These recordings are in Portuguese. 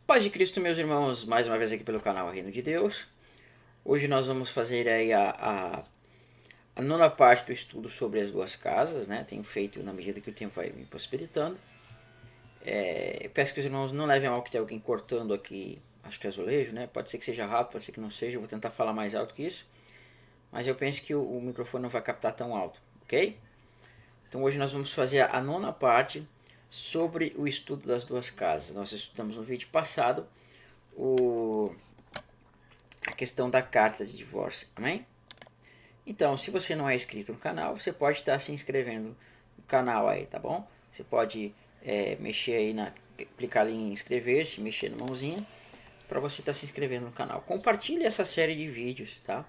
Paz de Cristo, meus irmãos, mais uma vez aqui pelo canal Reino de Deus. Hoje nós vamos fazer aí a nona parte do estudo sobre as duas casas, né? Tenho feito na medida que o tempo vai me possibilitando. Peço que os irmãos não levem a mal que tem alguém cortando aqui, acho que azulejo, né? Pode ser que seja rápido, pode ser que não seja, eu vou tentar falar mais alto que isso. Mas eu penso que o microfone não vai captar tão alto, ok? Então hoje nós vamos fazer a nona parte sobre o estudo das duas casas. Nós estudamos no vídeo passado a questão da carta de divórcio, amém? Então, se você não é inscrito no canal, você pode estar se inscrevendo no canal aí, tá bom? Você pode mexer aí, clicar ali em inscrever-se, mexer na mãozinha, para você estar se inscrevendo no canal. Compartilhe essa série de vídeos, tá?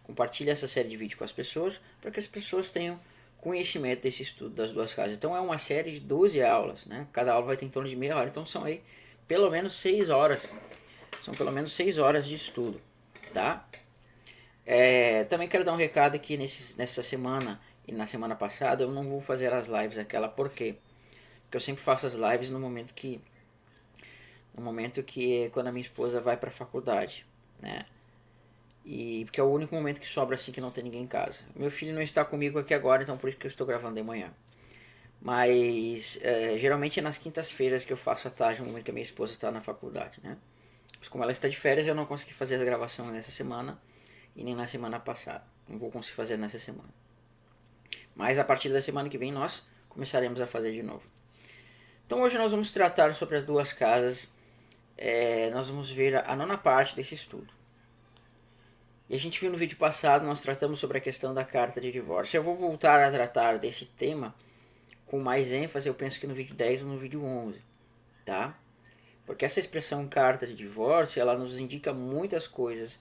Compartilhe essa série de vídeos com as pessoas, para que as pessoas tenham conhecimento desse estudo das duas casas. Então é uma série de 12 aulas, né? Cada aula vai ter em torno de meia hora, então são aí pelo menos 6 horas. São pelo menos 6 horas de estudo, tá? Também quero dar um recado aqui nessa semana e na semana passada eu não vou fazer as lives aquela, por quê? Porque eu sempre faço as lives no momento que é quando a minha esposa vai para a faculdade, né? E porque é o único momento que sobra assim que não tem ninguém em casa. Meu filho não está comigo aqui agora, então por isso que eu estou gravando de manhã. Mas geralmente é nas quintas-feiras que eu faço a tarde, no momento que a minha esposa está na faculdade, né? Mas como ela está de férias, eu não consegui fazer a gravação nessa semana e nem na semana passada. Não vou conseguir fazer nessa semana. Mas a partir da semana que vem nós começaremos a fazer de novo. Então hoje nós vamos tratar sobre as duas casas. Nós vamos ver a nona parte desse estudo. E a gente viu no vídeo passado, nós tratamos sobre a questão da carta de divórcio. Eu vou voltar a tratar desse tema com mais ênfase, eu penso que no vídeo 10 ou no vídeo 11, tá? Porque essa expressão carta de divórcio, ela nos indica muitas coisas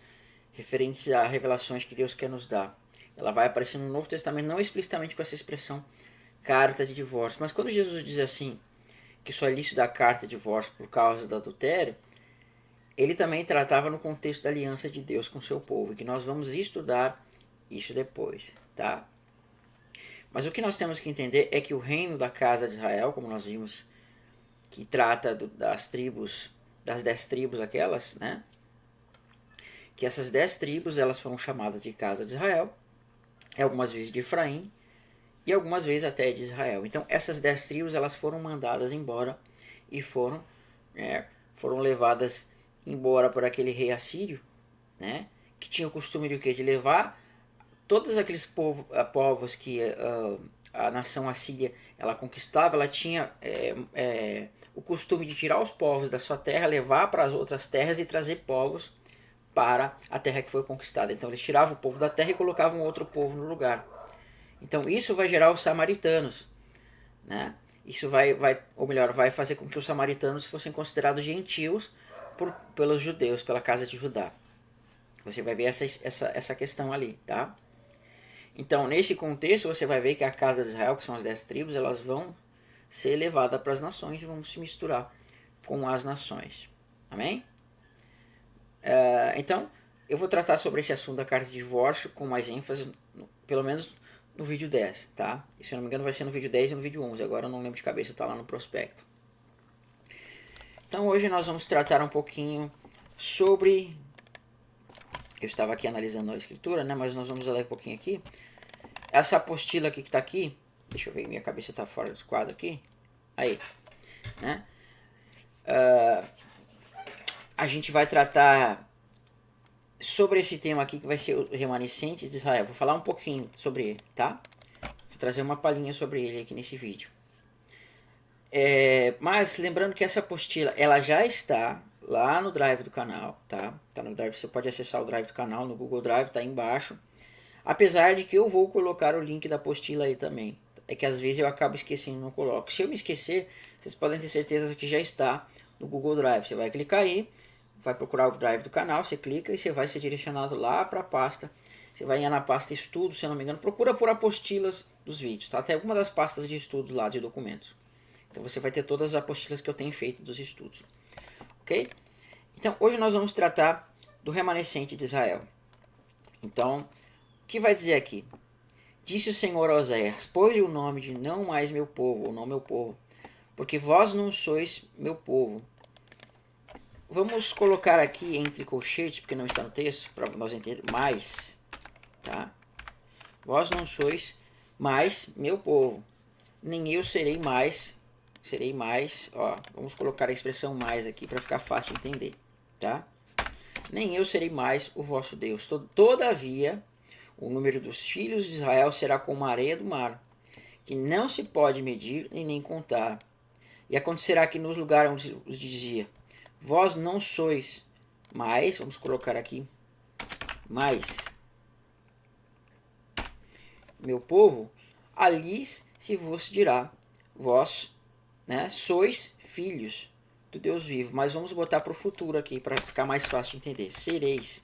referentes a revelações que Deus quer nos dar. Ela vai aparecer no Novo Testamento, não explicitamente com essa expressão carta de divórcio, mas quando Jesus diz assim, que só é lícito dar carta de divórcio por causa do adultério, ele também tratava no contexto da aliança de Deus com o seu povo, e que nós vamos estudar isso depois, tá? Mas o que nós temos que entender é que o reino da casa de Israel, como nós vimos, que trata das tribos, das 10 tribos aquelas, né? Que essas 10 tribos, elas foram chamadas de casa de Israel, algumas vezes de Efraim, e algumas vezes até de Israel. Então essas 10 tribos, elas foram mandadas embora, e foram levadas embora por aquele rei assírio, né? Que tinha o costume de quê? De levar todos aqueles povos que a nação assíria ela conquistava, ela tinha o costume de tirar os povos da sua terra, levar para as outras terras e trazer povos para a terra que foi conquistada. Então eles tiravam o povo da terra e colocavam outro povo no lugar. Então isso vai gerar os samaritanos, né? Isso vai fazer com que os samaritanos fossem considerados gentios pelos judeus, pela casa de Judá. Você vai ver essa questão ali, tá? Então, nesse contexto, você vai ver que a casa de Israel, que são as 10 tribos, elas vão ser levadas para as nações e vão se misturar com as nações. Amém? Então, eu vou tratar sobre esse assunto da carta de divórcio com mais ênfase, pelo menos no vídeo 10, tá? E, se eu não me engano, vai ser no vídeo 10 e no vídeo 11. Agora eu não lembro de cabeça, tá lá no prospecto. Então, hoje nós vamos tratar um pouquinho sobre... Eu estava aqui analisando a escritura, né? Mas nós vamos ler um pouquinho aqui. Essa apostila aqui que está aqui, deixa eu ver, minha cabeça está fora dos quadros aqui. Aí, né? A gente vai tratar sobre esse tema aqui que vai ser o remanescente de Israel. Vou falar um pouquinho sobre ele, tá? Vou trazer uma palhinha sobre ele aqui nesse vídeo. Mas lembrando que essa apostila, ela já está lá no Drive do canal, tá? Tá no Drive, você pode acessar o Drive do canal no Google Drive, tá aí embaixo. Apesar de que eu vou colocar o link da apostila aí também. É que às vezes eu acabo esquecendo e não coloco. Se eu me esquecer, vocês podem ter certeza que já está no Google Drive. Você vai clicar aí, vai procurar o Drive do canal, você clica e você vai ser direcionado lá para a pasta. Você vai ir na pasta estudo, se eu não me engano. Procura por apostilas dos vídeos, tá? Tem alguma das pastas de estudos lá de documentos. Então você vai ter todas as apostilas que eu tenho feito dos estudos. Ok? Então hoje nós vamos tratar do remanescente de Israel. Então, o que vai dizer aqui? Disse o Senhor a Oséias: pôs-lhe o nome de não mais meu povo, ou não meu povo, porque vós não sois meu povo, vamos colocar aqui entre colchetes, porque não está no texto, para nós entendermos mais, tá? Vós não sois mais meu povo, nem eu serei mais, ó, vamos colocar a expressão mais aqui para ficar fácil de entender, tá? Nem eu serei mais o vosso Deus. Todavia, o número dos filhos de Israel será como a areia do mar, que não se pode medir e nem contar. E acontecerá que nos lugares onde os dizia, vós não sois mais, vamos colocar aqui, mais meu povo, ali se vos dirá, vós, né, sois filhos do Deus vivo. Mas vamos botar para o futuro aqui, para ficar mais fácil de entender. Sereis,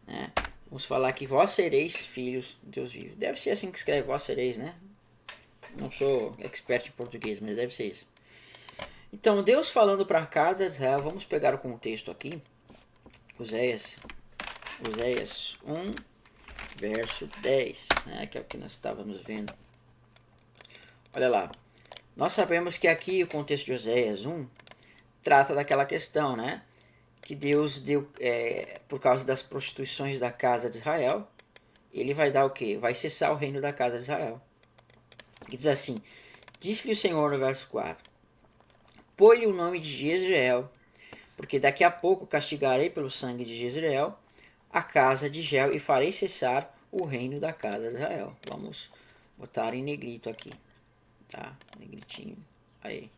né? Vamos falar que vós sereis filhos do Deus vivo. Deve ser assim que escreve, vós sereis, né? Não sou expert em português, mas deve ser isso. Então, Deus falando para a casa de Israel, vamos pegar o contexto aqui. Oséias 1, verso 10, né, que é o que nós estávamos vendo. Olha lá. Nós sabemos que aqui o contexto de Oséias 1 trata daquela questão, né? Que Deus deu, por causa das prostituições da casa de Israel, ele vai dar o quê? Vai cessar o reino da casa de Israel. E diz assim, disse-lhe o Senhor no verso 4, põe o nome de Jezreel, porque daqui a pouco castigarei pelo sangue de Jezreel a casa de Israel e farei cessar o reino da casa de Israel. Vamos botar em negrito aqui, tá? Negritinho, aí.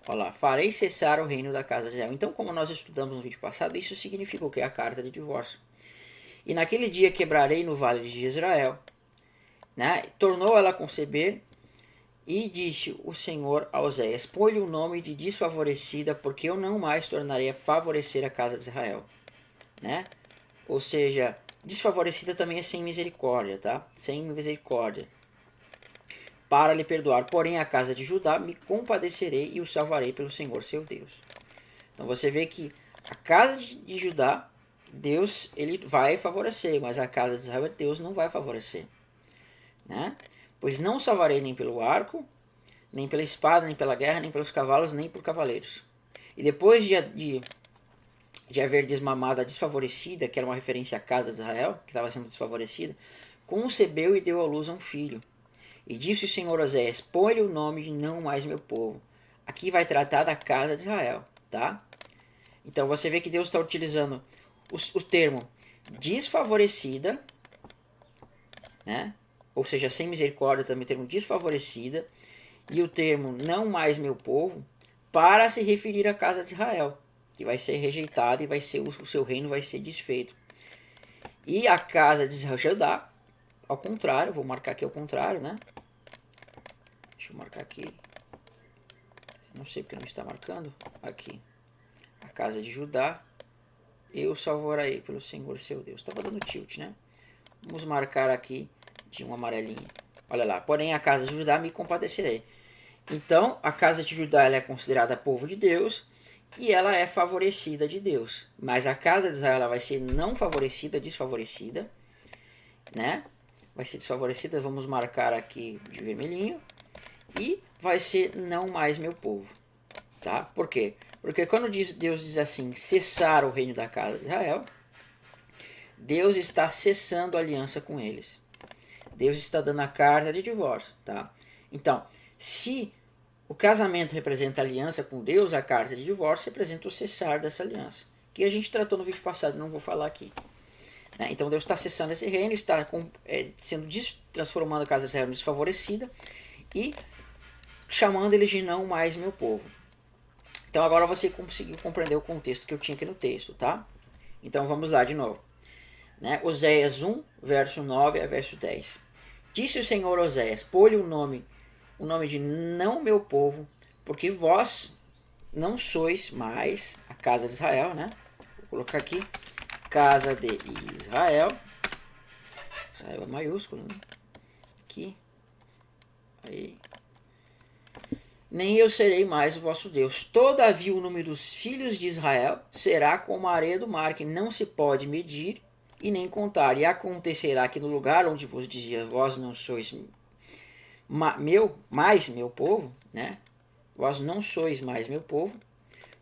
Olha lá, farei cessar o reino da casa de Israel. Então, como nós estudamos no vídeo passado, isso significa o que? A carta de divórcio. E naquele dia quebrarei no vale de Jezreel, né? Tornou ela a conceber e disse o Senhor a Oséias, põe-lhe o nome de desfavorecida, porque eu não mais tornarei a favorecer a casa de Israel, né? Ou seja, desfavorecida também é sem misericórdia, tá? Sem misericórdia. Para lhe perdoar, porém a casa de Judá me compadecerei e o salvarei pelo Senhor seu Deus. Então você vê que a casa de Judá, Deus ele vai favorecer, mas a casa de Israel, Deus não vai favorecer, né? Pois não salvarei nem pelo arco, nem pela espada, nem pela guerra, nem pelos cavalos, nem por cavaleiros. E depois de haver desmamado a desfavorecida, que era uma referência à casa de Israel, que estava sendo desfavorecida, concebeu e deu à luz a um filho. E disse o Senhor Oséias, põe-lhe o nome de não mais meu povo. Aqui vai tratar da casa de Israel, tá? Então você vê que Deus está utilizando o termo desfavorecida, né? Ou seja, sem misericórdia também o termo desfavorecida, e o termo não mais meu povo, para se referir à casa de Israel, que vai ser rejeitada e vai ser, o seu reino vai ser desfeito. E a casa de Judá, ao contrário, vou marcar aqui ao contrário, né? Deixa eu marcar aqui. Não sei porque não está marcando. Aqui. A casa de Judá, eu salvarei pelo Senhor seu Deus. Estava dando tilt, né? Vamos marcar aqui de uma amarelinha. Olha lá. Porém, a casa de Judá me compadecerei. Então, a casa de Judá ela é considerada povo de Deus e ela é favorecida de Deus. Mas a casa de Israel ela vai ser não favorecida, desfavorecida, né? Vai ser desfavorecida, vamos marcar aqui de vermelhinho. E vai ser não mais meu povo, tá? Por quê? Porque quando Deus diz assim, cessar o reino da casa de Israel, Deus está cessando a aliança com eles. Deus está dando a carta de divórcio, tá? Então, se o casamento representa a aliança com Deus, a carta de divórcio representa o cessar dessa aliança, que a gente tratou no vídeo passado, não vou falar aqui. Né? Então Deus está cessando esse reino, está transformando a casa de Israel em desfavorecida e chamando eles de não mais meu povo. Então agora você conseguiu compreender o contexto que eu tinha aqui no texto, tá? Então vamos lá de novo. Né? Oséias 1, verso 9 a verso 10. Disse o Senhor Oséias, põe-lhe o nome de não meu povo, porque vós não sois mais a casa de Israel, né? Vou colocar aqui, casa de Israel. Israel é maiúsculo, né? Aqui. Aí. Nem eu serei mais o vosso Deus. Todavia o número dos filhos de Israel será como a areia do mar, que não se pode medir e nem contar. E acontecerá que no lugar onde vos dizia, vós não sois mais meu povo, né? Vós não sois mais meu povo,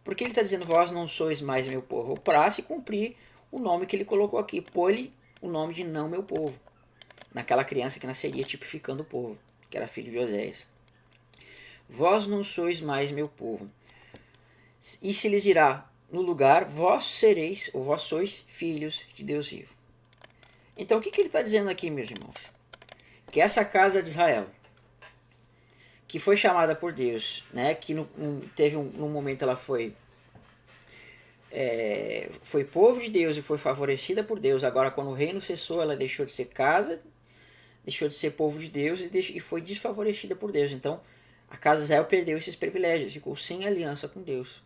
Porque ele está dizendo, vós não sois mais meu povo, para se cumprir o nome que ele colocou aqui, pôr-lhe o nome de não meu povo, naquela criança que nasceria tipificando o povo, que era filho de Oséias. Vós não sois mais meu povo. E se lhes dirá no lugar, vós sereis, ou vós sois filhos de Deus vivo. Então o que ele está dizendo aqui, meus irmãos? Que essa casa de Israel, que foi chamada por Deus, né, que num momento ela foi povo de Deus e foi favorecida por Deus. Agora, quando o reino cessou, ela deixou de ser casa, deixou de ser povo de Deus e foi desfavorecida por Deus. Então, a casa de Israel perdeu esses privilégios, ficou sem aliança com Deus.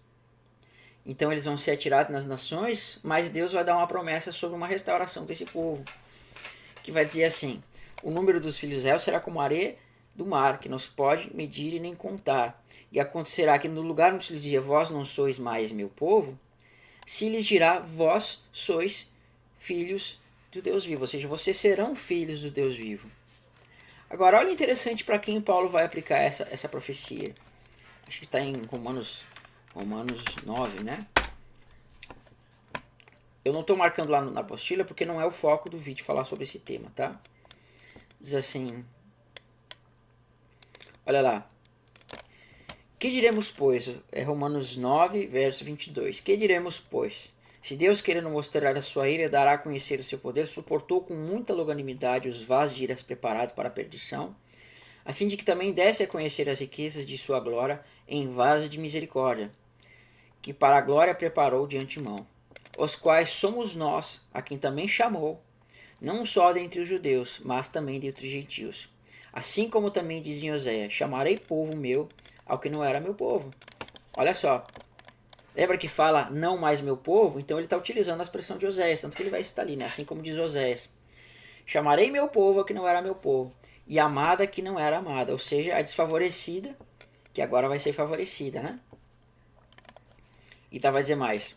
Então, eles vão ser atirados nas nações, mas Deus vai dar uma promessa sobre uma restauração desse povo, que vai dizer assim: o número dos filhos de Israel será como a areia do mar, que não se pode medir e nem contar. E acontecerá que no lugar onde se lhes dizia, vós não sois mais meu povo, se lhes dirá, vós sois filhos do Deus vivo. Ou seja, vocês serão filhos do Deus vivo. Agora, olha interessante para quem Paulo vai aplicar essa profecia. Acho que está em Romanos 9, né? Eu não estou marcando lá na apostila porque não é o foco do vídeo falar sobre esse tema, tá? Diz assim, olha lá. Que diremos, pois? É Romanos 9, verso 22. Que diremos, pois? Se Deus, querendo mostrar a sua ira, dará a conhecer o seu poder, suportou com muita longanimidade os vasos de iras preparados para a perdição, a fim de que também desse a conhecer as riquezas de sua glória em vasos de misericórdia, que para a glória preparou de antemão, os quais somos nós, a quem também chamou, não só dentre os judeus, mas também dentre os gentios. Assim como também dizia Oséias, chamarei povo meu ao que não era meu povo. Olha só. Lembra que fala não mais meu povo? Então ele está utilizando a expressão de Oséias, tanto que ele vai citar ali, né? Assim como diz Oséias. Chamarei meu povo ao que não era meu povo, e amada que não era amada. Ou seja, a desfavorecida, que agora vai ser favorecida, né? E tá, vai dizer mais.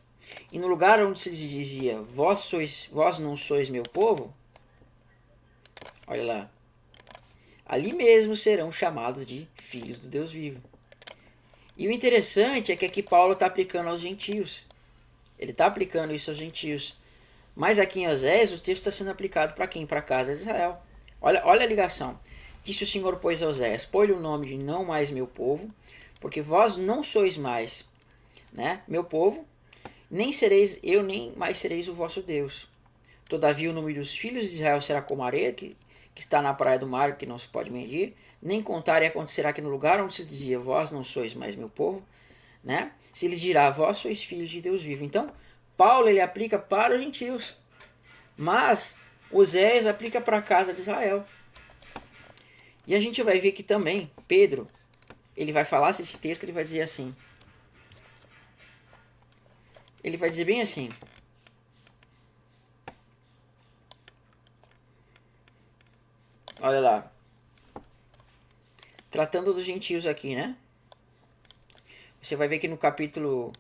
E no lugar onde se dizia, vós não sois meu povo, olha lá, ali mesmo serão chamados de filhos do Deus vivo. E o interessante é que aqui Paulo está aplicando aos gentios. Ele está aplicando isso aos gentios. Mas aqui em Oséias, o texto está sendo aplicado para quem? Para a casa de Israel. Olha a ligação. Disse o Senhor, pois, a Oséias, põe-lhe o nome de não mais meu povo, porque vós não sois mais, né, meu povo, nem sereis eu, nem mais sereis o vosso Deus. Todavia o número dos filhos de Israel será como a areia que está na praia do mar, que não se pode medir, nem contar, e acontecerá que no lugar onde se dizia, vós não sois mais meu povo, né, se lhes dirá, vós sois filhos de Deus vivo. Então, Paulo ele aplica para os gentios, mas Oséias aplica para a casa de Israel. E a gente vai ver que também Pedro, ele vai falar esse texto, ele vai dizer assim, ele vai dizer bem assim, olha lá, tratando dos gentios aqui, né? Você vai ver que no capítulo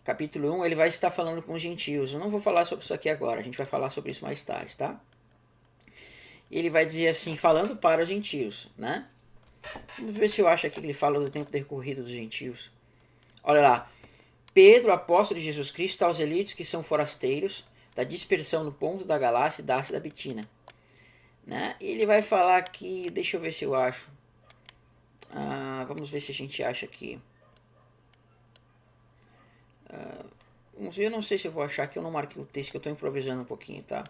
1 ele vai estar falando com os gentios. Eu não vou falar sobre isso aqui agora, a gente vai falar sobre isso mais tarde, tá? Ele vai dizer assim, falando para os gentios, né? Vamos ver se eu acho aqui que ele fala do tempo decorrido dos gentios. Olha lá. Pedro, apóstolo de Jesus Cristo, aos elites que são forasteiros, da dispersão no ponto da Galácia e da Ásia da Bitina. Né? Ele vai falar aqui, deixa eu ver se eu acho. Vamos ver se a gente acha aqui. Vamos ver, eu não sei se eu vou achar aqui, eu não marquei o texto, que eu estou improvisando um pouquinho, tá?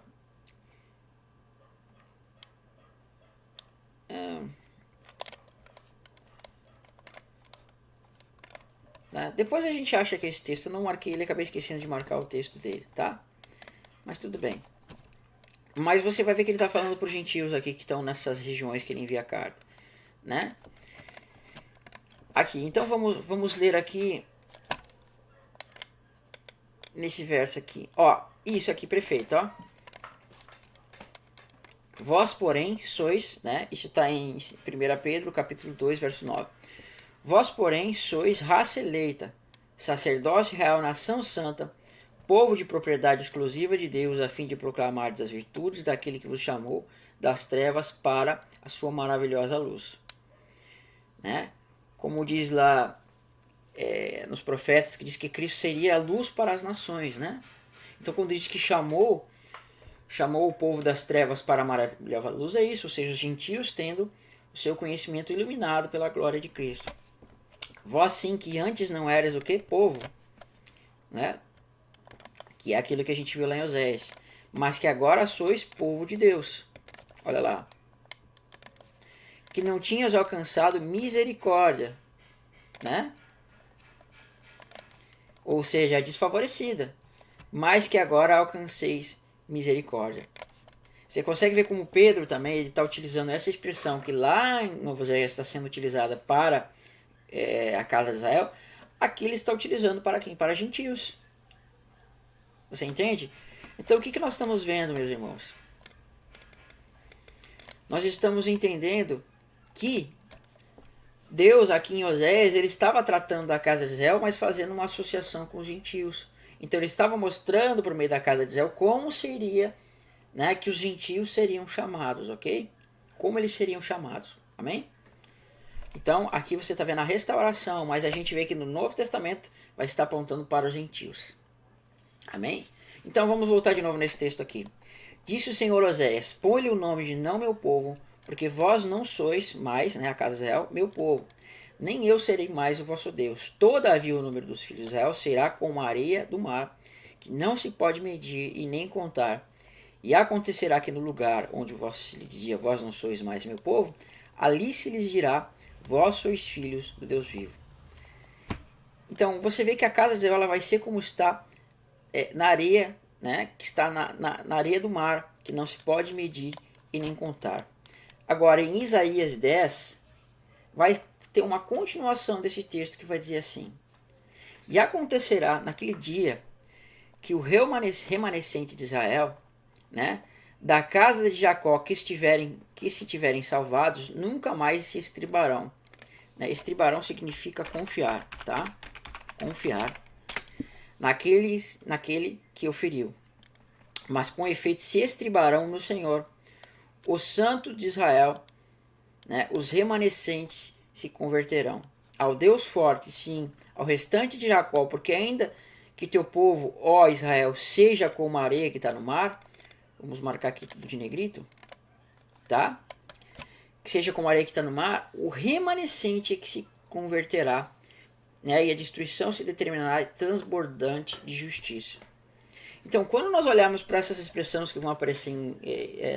Né? Depois a gente acha que esse texto, eu não marquei ele, acabei esquecendo de marcar o texto dele, tá? Mas tudo bem. Mas você vai ver que ele está falando para os gentios aqui que estão nessas regiões que ele envia a carta, né? Aqui, então vamos ler aqui nesse verso aqui. Ó, isso aqui, perfeito, ó. Vós, porém, sois, né? Isso está em 1 Pedro, capítulo 2, verso 9. Vós, porém, sois raça eleita, sacerdócio real, nação santa, povo de propriedade exclusiva de Deus, a fim de proclamar as virtudes daquele que vos chamou das trevas para a sua maravilhosa luz. Né? Como diz lá nos profetas, que diz que Cristo seria a luz para as nações, né? Então quando diz que chamou o povo das trevas para a maravilhosa luz, é isso, ou seja, os gentios tendo o seu conhecimento iluminado pela glória de Cristo. Vós sim que antes não eras o que? Povo, né? Que é aquilo que a gente viu lá em Oséias, mas que agora sois povo de Deus. Olha lá. Que não tinhas alcançado misericórdia, né? Ou seja, a desfavorecida, mas que agora alcanceis misericórdia. Você consegue ver como Pedro também está utilizando essa expressão que lá em Oséias está sendo utilizada para a casa de Israel, aqui ele está utilizando para quem? Para gentios. Você entende? Então o que nós estamos vendo, meus irmãos? Nós estamos entendendo que Deus aqui em Oséias, ele estava tratando da casa de Israel, mas fazendo uma associação com os gentios. Então ele estava mostrando por meio da casa de Israel como seria, né, que os gentios seriam chamados, ok? Como eles seriam chamados, amém? Então aqui você está vendo a restauração, mas a gente vê que no Novo Testamento vai estar apontando para os gentios, amém? Então vamos voltar de novo nesse texto aqui. Disse o Senhor Oséias: põe-lhe o nome de não meu povo, porque vós não sois mais, né, a casa de Israel, meu povo, nem eu serei mais o vosso Deus. Todavia o número dos filhos de Israel será como a areia do mar, que não se pode medir e nem contar. E acontecerá que no lugar onde vós lhe dizia, vós não sois mais meu povo, ali se lhes dirá, vós sois filhos do Deus vivo. Então você vê que a casa de Israel ela vai ser como está na areia, né, que está na areia do mar, que não se pode medir e nem contar. Agora, em Isaías 10, vai ter uma continuação desse texto que vai dizer assim: e acontecerá naquele dia que o remanescente de Israel, né, da casa de Jacó que se tiverem salvados, nunca mais se estribarão. Né? Estribarão significa confiar, tá? Confiar naquele que o feriu. Mas com efeito se estribarão no Senhor, o Santo de Israel, né? Os remanescentes se converterão ao Deus forte, sim, ao restante de Jacó, porque ainda que teu povo, ó Israel, seja como a areia que está no mar, vamos marcar aqui tudo de negrito, tá? Que seja como a areia que está no mar, o remanescente é que se converterá, né? E a destruição se determinará transbordante de justiça. Então, quando nós olharmos para essas expressões que vão aparecer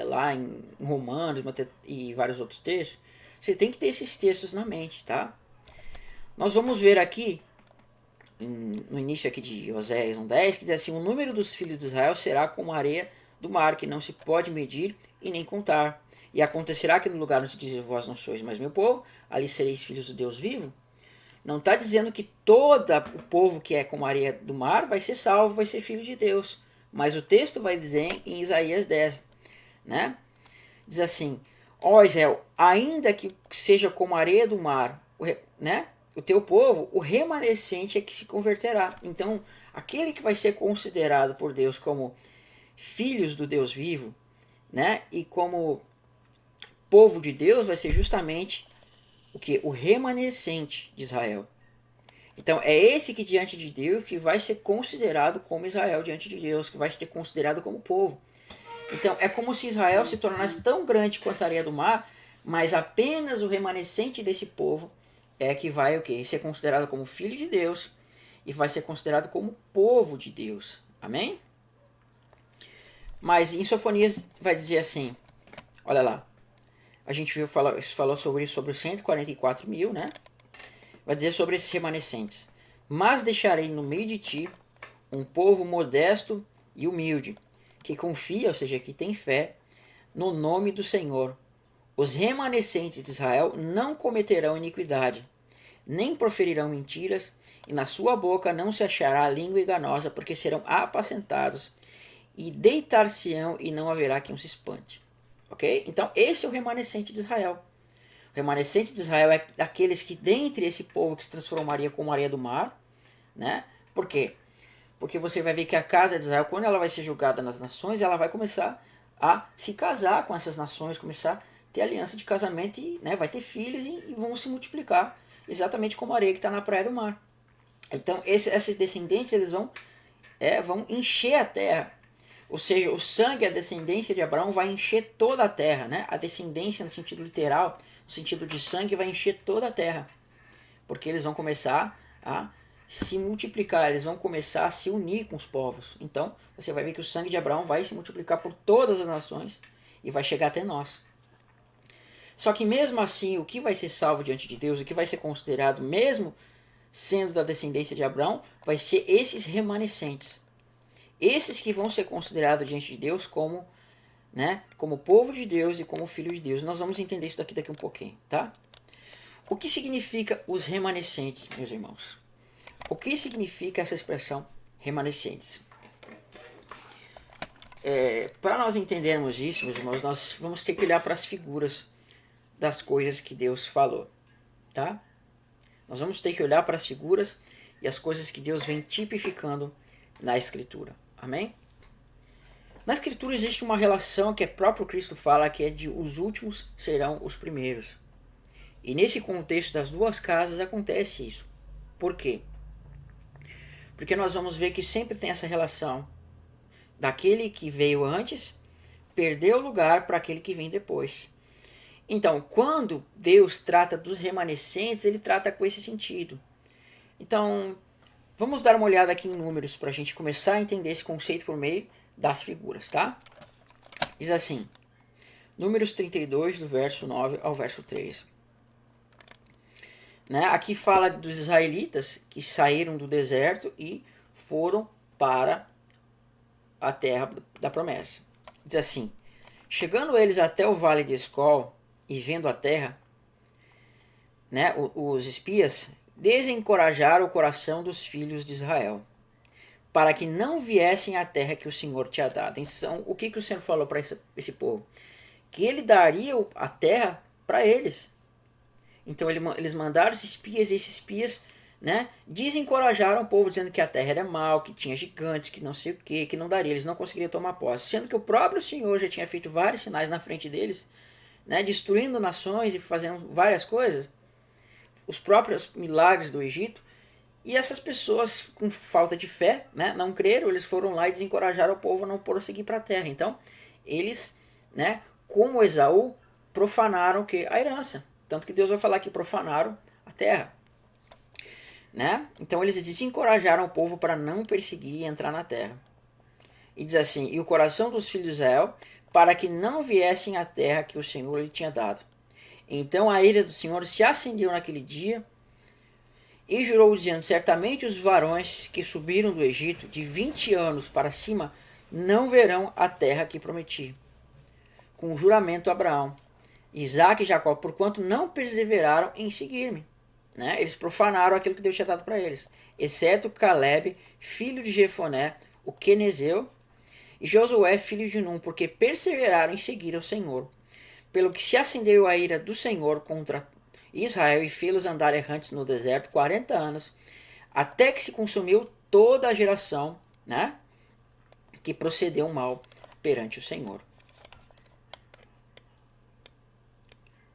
lá em Romanos e vários outros textos, você tem que ter esses textos na mente, tá? Nós vamos ver aqui, no início aqui de Oséias 1:10, que diz assim: o número dos filhos de Israel será como a areia do mar, que não se pode medir e nem contar. E acontecerá que no lugar onde se diz, vós não sois mais meu povo, ali sereis filhos do Deus vivo. Não está dizendo que todo o povo que é como a areia do mar vai ser salvo, vai ser filho de Deus. Mas o texto vai dizer em Isaías 10, né? Diz assim: ó Israel, ainda que seja como a areia do mar, né? O teu povo, o remanescente é que se converterá. Então, aquele que vai ser considerado por Deus como filhos do Deus vivo, né? E como povo de Deus vai ser justamente o que? O remanescente de Israel. Então é esse que diante de Deus que vai ser considerado como Israel diante de Deus, que vai ser considerado como povo. Então é como se Israel se tornasse tão grande quanto a areia do mar, mas apenas o remanescente desse povo é que vai o quê? Ser considerado como filho de Deus e vai ser considerado como povo de Deus. Amém? Mas em Sofonias vai dizer assim, olha lá, a gente falou sobre os 144 mil, né? Vai dizer sobre esses remanescentes: mas deixarei no meio de ti um povo modesto e humilde, que confia, ou seja, que tem fé, no nome do Senhor. Os remanescentes de Israel não cometerão iniquidade, nem proferirão mentiras, e na sua boca não se achará língua enganosa, porque serão apacentados, e deitar-se-ão, e não haverá quem os espante. Ok? Então esse é o remanescente de Israel. O remanescente de Israel é daqueles que dentre esse povo que se transformaria como a areia do mar, né? Por quê? Porque você vai ver que a casa de Israel, quando ela vai ser julgada nas nações, ela vai começar a se casar com essas nações, começar a ter aliança de casamento e, né, vai ter filhos e vão se multiplicar, exatamente como a areia que está na praia do mar. Então esses descendentes eles vão encher a terra. Ou seja, o sangue, a descendência de Abraão vai encher toda a terra, né? A descendência no sentido literal, no sentido de sangue, vai encher toda a terra. Porque eles vão começar a se multiplicar, eles vão começar a se unir com os povos. Então, você vai ver que o sangue de Abraão vai se multiplicar por todas as nações e vai chegar até nós. Só que mesmo assim, o que vai ser salvo diante de Deus, o que vai ser considerado mesmo sendo da descendência de Abraão, vai ser esses remanescentes. Esses que vão ser considerados diante de Deus como, né, como povo de Deus e como filho de Deus. Nós vamos entender isso daqui um pouquinho, tá? O que significa os remanescentes, meus irmãos? O que significa essa expressão remanescentes? Para nós entendermos isso, meus irmãos, nós vamos ter que olhar para as figuras das coisas que Deus falou, tá? Nós vamos ter que olhar para as figuras e as coisas que Deus vem tipificando na Escritura. Amém? Na Escritura existe uma relação que o próprio Cristo fala, que é de os últimos serão os primeiros. E nesse contexto das duas casas acontece isso. Por quê? Porque nós vamos ver que sempre tem essa relação daquele que veio antes, perdeu o lugar para aquele que vem depois. Então, quando Deus trata dos remanescentes, ele trata com esse sentido. Então, vamos dar uma olhada aqui em números para a gente começar a entender esse conceito por meio das figuras, tá? Diz assim, Números 32, do verso 9 ao verso 13. Né? Aqui fala dos israelitas que saíram do deserto e foram para a terra da promessa. Diz assim, chegando eles até o vale de Escol e vendo a terra, né, os espias desencorajaram o coração dos filhos de Israel, para que não viessem à terra que o Senhor tinha dado. Então, o que o Senhor falou para esse povo? Que ele daria a terra para eles. Então eles mandaram os espias, e esses espias, né, desencorajaram o povo, dizendo que a terra era mal, que tinha gigantes, que não sei o que não daria, eles não conseguiriam tomar posse. Sendo que o próprio Senhor já tinha feito vários sinais na frente deles, né, destruindo nações e fazendo várias coisas, os próprios milagres do Egito. E essas pessoas, com falta de fé, né, não creram, eles foram lá e desencorajaram o povo a não prosseguir para a terra. Então, eles, né, como Esaú, profanaram a herança. Tanto que Deus vai falar que profanaram a terra. Né? Então, eles desencorajaram o povo para não perseguir e entrar na terra. E diz assim, e o coração dos filhos de Israel, para que não viessem à terra que o Senhor lhe tinha dado. Então a ira do Senhor se acendeu naquele dia, e jurou dizendo, certamente os varões que subiram do Egito de 20 anos para cima não verão a terra que prometi. Com o juramento a Abraão, Isaac e Jacó, porquanto não perseveraram em seguir-me. Né? Eles profanaram aquilo que Deus tinha dado para eles. Exceto Caleb, filho de Jefoné, o quenezeu, e Josué, filho de Num, porque perseveraram em seguir ao Senhor. Pelo que se acendeu a ira do Senhor contra Israel e fê-los andar errantes no deserto 40 anos, até que se consumiu toda a geração, né, que procedeu mal perante o Senhor.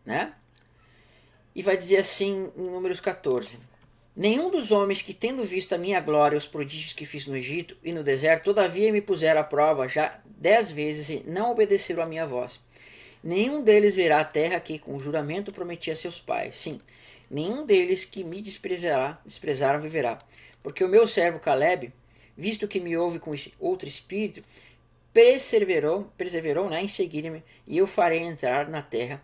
Né? E vai dizer assim em Números 14. Nenhum dos homens que, tendo visto a minha glória e os prodígios que fiz no Egito e no deserto, todavia me puseram à prova já 10 vezes e não obedeceram à minha voz. Nenhum deles verá a terra que com juramento prometi a seus pais. Sim, nenhum deles que me desprezaram viverá. Porque o meu servo Caleb, visto que me ouve com outro espírito, perseverou, né, em seguir-me, e eu farei entrar na terra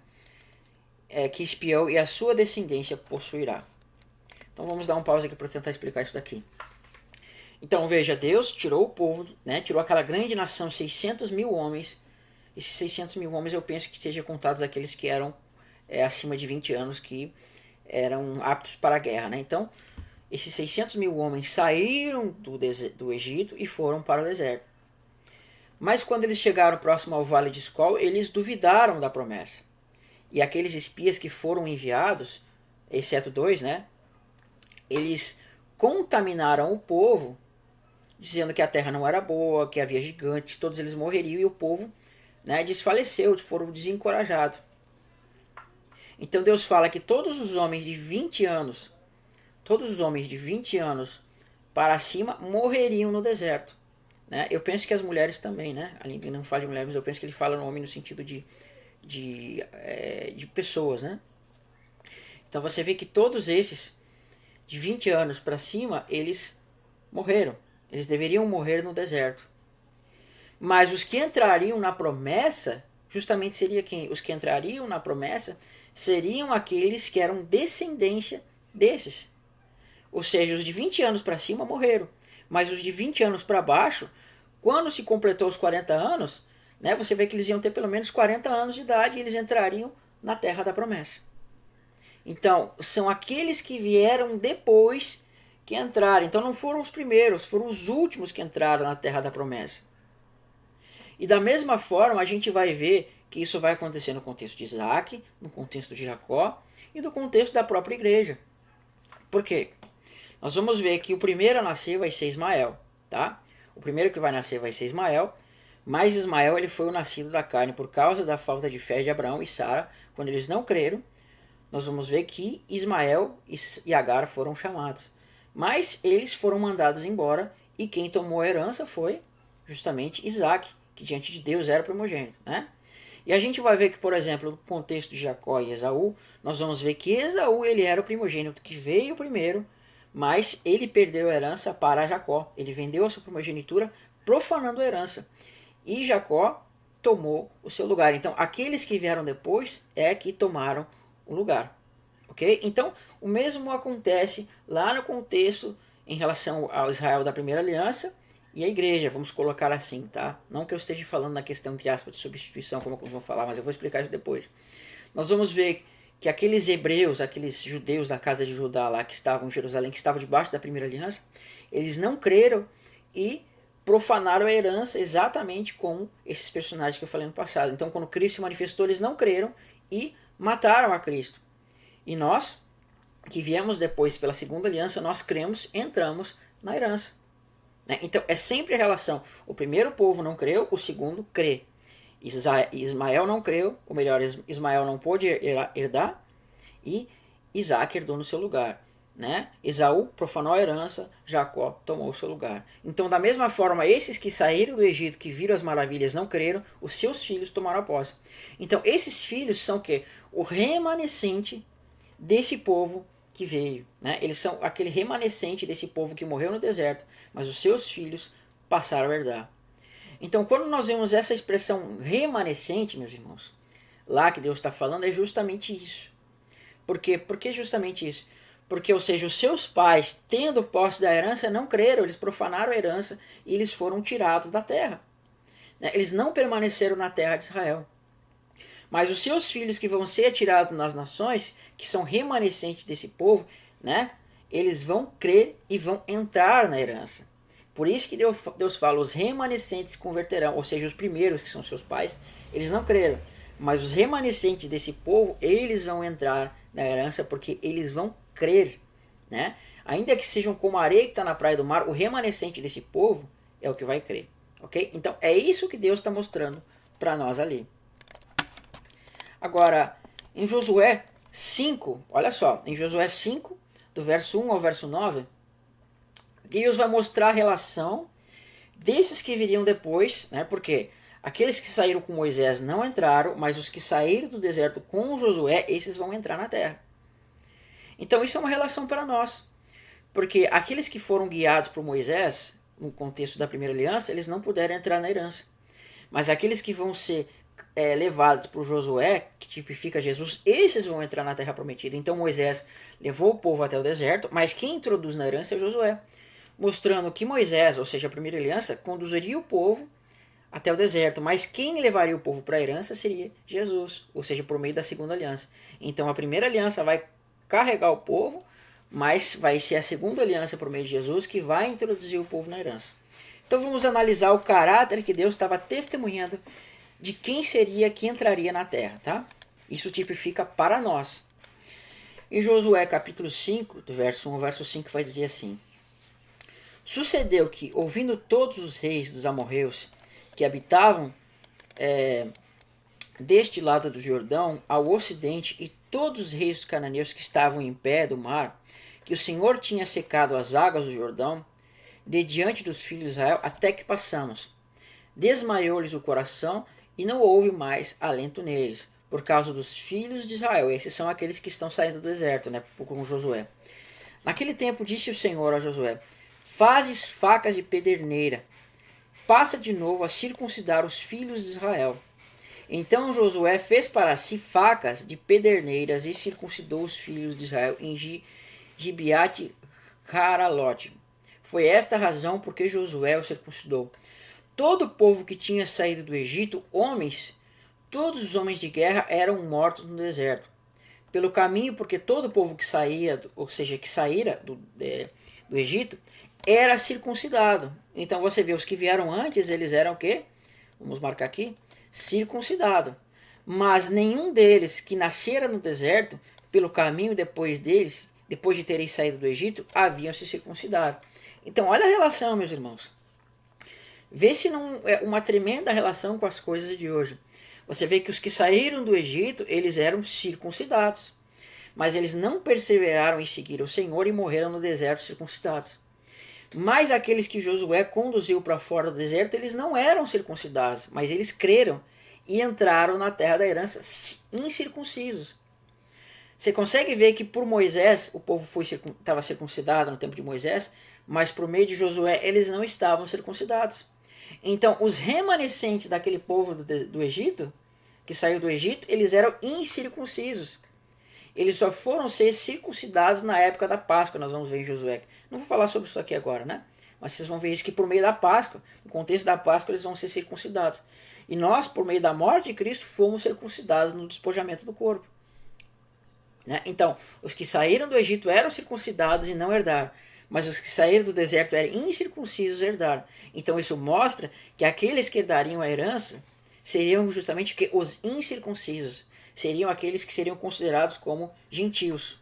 que espiou, e a sua descendência possuirá. Então vamos dar um pause aqui para tentar explicar isso daqui. Então veja, Deus tirou o povo, né, tirou aquela grande nação, 600 mil homens. Esses 600 mil homens eu penso que sejam contados aqueles que eram acima de 20 anos, que eram aptos para a guerra. Né? Então esses 600 mil homens saíram do Egito e foram para o deserto. Mas quando eles chegaram próximo ao vale de Escol, eles duvidaram da promessa. E aqueles espias que foram enviados, exceto 2, né, eles contaminaram o povo, dizendo que a terra não era boa, que havia gigantes, todos eles morreriam, e o povo, né, desfaleceu, foram desencorajados. Então Deus fala que todos os homens de 20 anos todos os homens de 20 anos para cima morreriam no deserto. Né? Eu penso que as mulheres também, né? Além de não falar de mulheres, mas eu penso que ele fala no homem no sentido de pessoas, né? Então você vê que todos esses de 20 anos para cima, eles morreram. Eles deveriam morrer no deserto. Mas os que entrariam na promessa, justamente seria quem? Os que entrariam na promessa seriam aqueles que eram descendência desses. Ou seja, os de 20 anos para cima morreram. Mas os de 20 anos para baixo, quando se completou os 40 anos, né, você vê que eles iam ter pelo menos 40 anos de idade e eles entrariam na terra da promessa. Então, são aqueles que vieram depois que entraram. Então, não foram os primeiros, foram os últimos que entraram na terra da promessa. E da mesma forma, a gente vai ver que isso vai acontecer no contexto de Isaac, no contexto de Jacó e no contexto da própria igreja. Por quê? Nós vamos ver que o primeiro a nascer vai ser Ismael, tá? O primeiro que vai nascer vai ser Ismael, mas Ismael ele foi o nascido da carne por causa da falta de fé de Abraão e Sara, quando eles não creram. Nós vamos ver que Ismael e Agar foram chamados. Mas eles foram mandados embora e quem tomou a herança foi justamente Isaac, que diante de Deus era primogênito, né? E a gente vai ver que, por exemplo, no contexto de Jacó e Esaú, nós vamos ver que Esaú ele era o primogênito que veio primeiro, mas ele perdeu a herança para Jacó. Ele vendeu a sua primogenitura profanando a herança. E Jacó tomou o seu lugar. Então, aqueles que vieram depois é que tomaram o lugar. Ok? Então, o mesmo acontece lá no contexto em relação ao Israel da primeira aliança e a igreja, vamos colocar assim, tá? Não que eu esteja falando na questão, entre aspas, de substituição, como alguns vão falar, mas eu vou explicar isso depois. Nós vamos ver que aqueles hebreus, aqueles judeus da casa de Judá lá que estavam em Jerusalém, que estavam debaixo da primeira aliança, eles não creram e profanaram a herança exatamente como esses personagens que eu falei no passado. Então, quando Cristo se manifestou, eles não creram e mataram a Cristo. E nós, que viemos depois pela segunda aliança, nós cremos, entramos na herança. Então, é sempre a relação. O primeiro povo não creu, o segundo crê. Ismael não creu, ou melhor, Ismael não pôde herdar, e Isaac herdou no seu lugar. Né? Esaú profanou a herança, Jacó tomou o seu lugar. Então, da mesma forma, esses que saíram do Egito, que viram as maravilhas, não creram, os seus filhos tomaram a posse. Então, esses filhos são o quê? O remanescente desse povo que veio. Né? Eles são aquele remanescente desse povo que morreu no deserto, mas os seus filhos passaram a herdar. Então, quando nós vemos essa expressão remanescente, meus irmãos, lá que Deus está falando, é justamente isso. Por quê? Por que justamente isso? Porque, ou seja, os seus pais, tendo posse da herança, não creram, eles profanaram a herança e eles foram tirados da terra. Eles não permaneceram na terra de Israel. Mas os seus filhos que vão ser tirados nas nações, que são remanescentes desse povo, né? Eles vão crer e vão entrar na herança. Por isso que Deus fala, os remanescentes se converterão, ou seja, os primeiros, que são seus pais, eles não creram. Mas os remanescentes desse povo, eles vão entrar na herança porque eles vão crer. Né? Ainda que sejam como a areia que está na praia do mar, o remanescente desse povo é o que vai crer. Okay? Então é isso que Deus está mostrando para nós ali. Agora, em Josué 5, olha só, em Josué 5, do verso 1 ao verso 9, Deus vai mostrar a relação desses que viriam depois, né? Porque aqueles que saíram com Moisés não entraram, mas os que saíram do deserto com Josué, esses vão entrar na terra. Então isso é uma relação para nós, porque aqueles que foram guiados por Moisés, no contexto da primeira aliança, eles não puderam entrar na herança. Mas aqueles que vão ser levados por Josué, que tipifica Jesus, esses vão entrar na terra prometida. Então Moisés levou o povo até o deserto, mas quem introduz na herança é Josué, mostrando que Moisés, ou seja, a primeira aliança, conduziria o povo até o deserto, mas quem levaria o povo para a herança seria Jesus, ou seja, por meio da segunda aliança. Então a primeira aliança vai carregar o povo, mas vai ser a segunda aliança por meio de Jesus que vai introduzir o povo na herança. Então vamos analisar o caráter que Deus estava testemunhando de quem seria que entraria na terra, tá? Isso tipifica para nós. Em Josué capítulo 5, do verso 1 ao verso 5, vai dizer assim: Sucedeu que, ouvindo todos os reis dos amorreus que habitavam deste lado do Jordão ao ocidente, e todos os reis dos cananeus que estavam em pé do mar, que o Senhor tinha secado as águas do Jordão de diante dos filhos de Israel até que passamos. Desmaiou-lhes o coração e não houve mais alento neles, por causa dos filhos de Israel. Esses são aqueles que estão saindo do deserto, né, com Josué. Naquele tempo disse o Senhor a Josué: fazes facas de pederneira, passa de novo a circuncidar os filhos de Israel. Então Josué fez para si facas de pederneiras e circuncidou os filhos de Israel em Gibeate Haralote. Foi esta a razão porque Josué o circuncidou. Todo o povo que tinha saído do Egito, homens, todos os homens de guerra eram mortos no deserto. Pelo caminho, porque todo o povo que saía, ou seja, que saíra do Egito, era circuncidado. Então você vê, os que vieram antes, eles eram o quê? Vamos marcar aqui. Circuncidado. Mas nenhum deles que nascera no deserto, pelo caminho depois deles, depois de terem saído do Egito, haviam se circuncidado. Então olha a relação, meus irmãos. Vê se não é uma tremenda relação com as coisas de hoje. Você vê que os que saíram do Egito, eles eram circuncidados. Mas eles não perseveraram em seguir o Senhor e morreram no deserto circuncidados. Mas aqueles que Josué conduziu para fora do deserto, eles não eram circuncidados, mas eles creram e entraram na terra da herança incircuncisos. Você consegue ver que por Moisés, o povo estava circuncidado no tempo de Moisés, mas por meio de Josué eles não estavam circuncidados. Então os remanescentes daquele povo do Egito, que saiu do Egito, eles eram incircuncisos. Eles só foram ser circuncidados na época da Páscoa, nós vamos ver em Josué. Não vou falar sobre isso aqui agora, né? Mas vocês vão ver isso que por meio da Páscoa, no contexto da Páscoa, eles vão ser circuncidados. E nós, por meio da morte de Cristo, fomos circuncidados no despojamento do corpo. Né? Então, os que saíram do Egito eram circuncidados e não herdaram. Mas os que saíram do deserto eram incircuncisos e herdaram. Então isso mostra que aqueles que herdariam a herança seriam justamente os incircuncisos. Seriam aqueles que seriam considerados como gentios.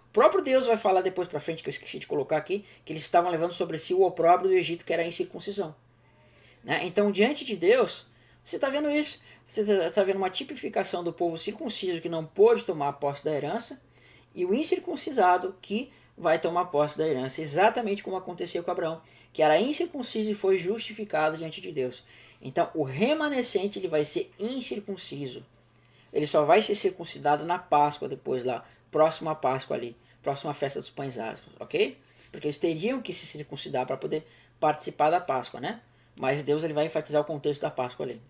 O próprio Deus vai falar depois para frente, que eu esqueci de colocar aqui, que eles estavam levando sobre si o opróbrio do Egito, que era a incircuncisão. Né? Então, diante de Deus, você está vendo isso. Você está vendo uma tipificação do povo circunciso que não pôde tomar posse da herança e o incircuncisado que vai tomar posse da herança, exatamente como aconteceu com Abraão, que era incircunciso e foi justificado diante de Deus. Então, o remanescente ele vai ser incircunciso. Ele só vai ser circuncidado na Páscoa, depois lá, próxima à Páscoa ali, próxima à festa dos pães asmos, ok? Porque eles teriam que se circuncidar para poder participar da Páscoa, né? Mas Deus ele vai enfatizar o contexto da Páscoa ali.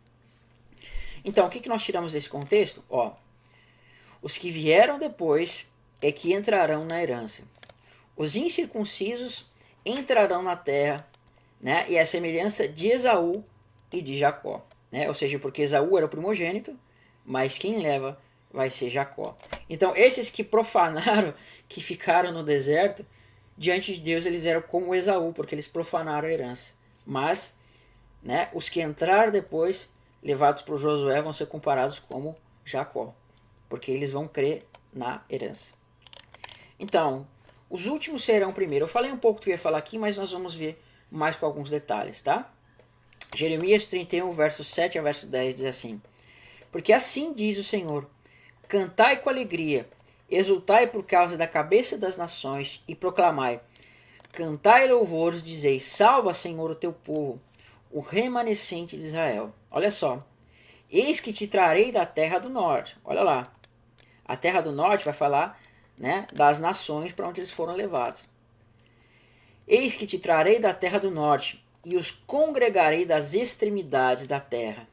Então, o que nós tiramos desse contexto? Ó, os que vieram depois é que entrarão na herança. Os incircuncisos entrarão na terra, né? E a semelhança de Esaú e de Jacó, né? Ou seja, porque Esaú era o primogênito, mas quem leva vai ser Jacó. Então, esses que profanaram, que ficaram no deserto, diante de Deus eles eram como Esaú, porque eles profanaram a herança. Mas, né, os que entraram depois, levados para Josué, vão ser comparados como Jacó, porque eles vão crer na herança. Então, os últimos serão primeiro. Eu falei um pouco do que eu ia falar aqui, mas nós vamos ver mais com alguns detalhes, tá? Jeremias 31, verso 7 a verso 10 diz assim: porque assim diz o Senhor, cantai com alegria, exultai por causa da cabeça das nações e proclamai, cantai louvores, dizei, salva, Senhor, o teu povo, o remanescente de Israel. Olha só, eis que te trarei da terra do norte. Olha lá, a terra do norte vai falar, né, das nações para onde eles foram levados. Eis que te trarei da terra do norte e os congregarei das extremidades da terra.